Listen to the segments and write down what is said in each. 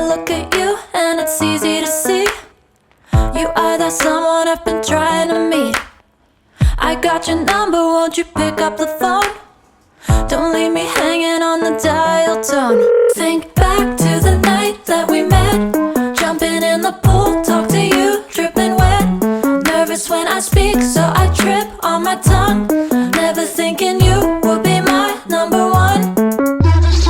look at you and it's easy to see. You are that someone I've been trying to meet. I got your number, won't you pick up the phone? Don't leave me hanging on the dial tone. Think back to the night that we met, jumping in the pool, talk to you, dripping wet. Nervous when I speak, so I trip on my tongue. Never thinking you would be my number one. Nervous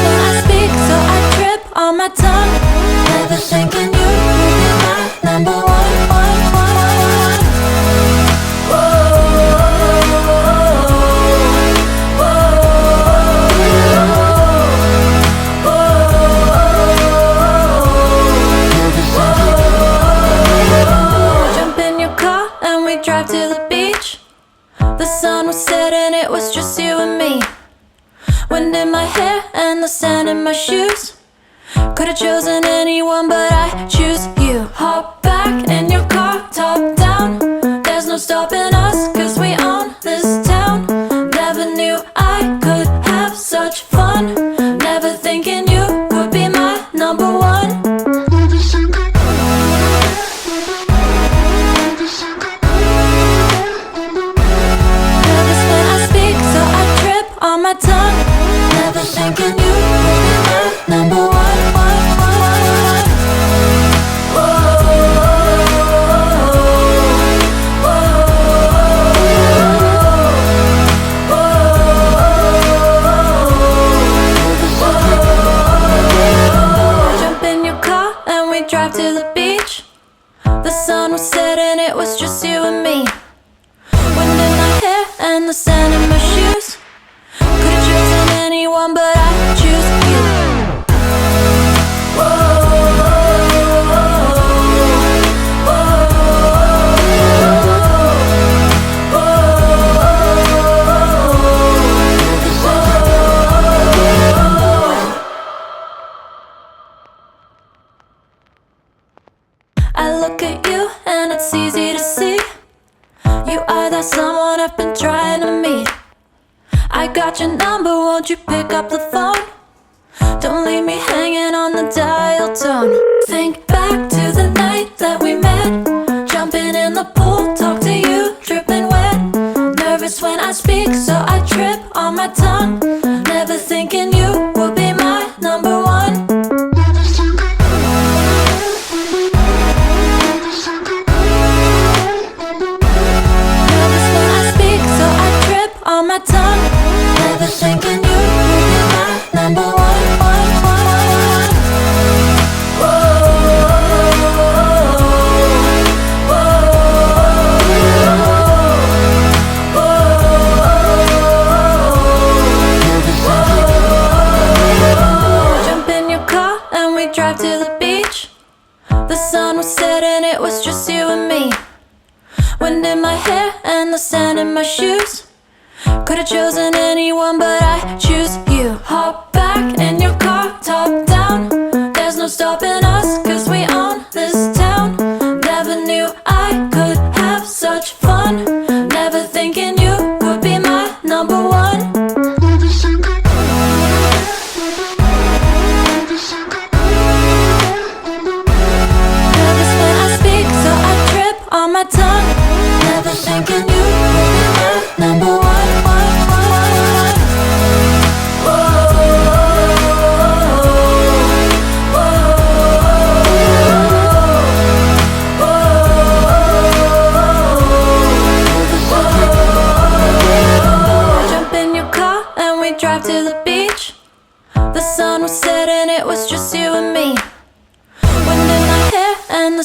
when I speak, so I trip on my tongue. Never thinking you would be my number one. Drive to the beach. The sun was setting, it was just you and me. Wind in my hair and the sand in my shoes. Could've chosen anyone, but I choose you. Hop back in your car, top down. There's no stopping us, cause we own this town. Never knew I could have such fun. Never thinking you would be my number one. On my tongue, never thinking you would be my number one. Jump in your car and we drive to the beach. The sun was setting, it was just you and me. Wind in my hair and the sand in my shoes. Could've chosen anyone, but I choose you. I look at you and it's easy to see. You are that someone I've been trying to meet. I got your number, won't you pick up the phone? Don't leave me hanging on the dial tone. Think back to the night that we met, jumping in the pool, talk to you, dripping wet. Nervous when I speak, so I trip on my tongue. Never thinking you would be my number one. Nervous when I speak, so I trip on my tongue. Never thinking you would be my number one. Jump in your car and we drive to the beach. The sun was setting, it was just you and me. Wind in my hair and the sand in my shoes. Could've chosen anyone, but I choose you. Hop back in your car, top down. There's no stopping us, cause we own this town. Never knew I could have such fun. Never thinking you would be my number one. Nervous when I speak, so I trip on my tongue. Never thinking you would be my number one. Drive to the beach. The sun was setting, it was just you and me. Wind in my hair and the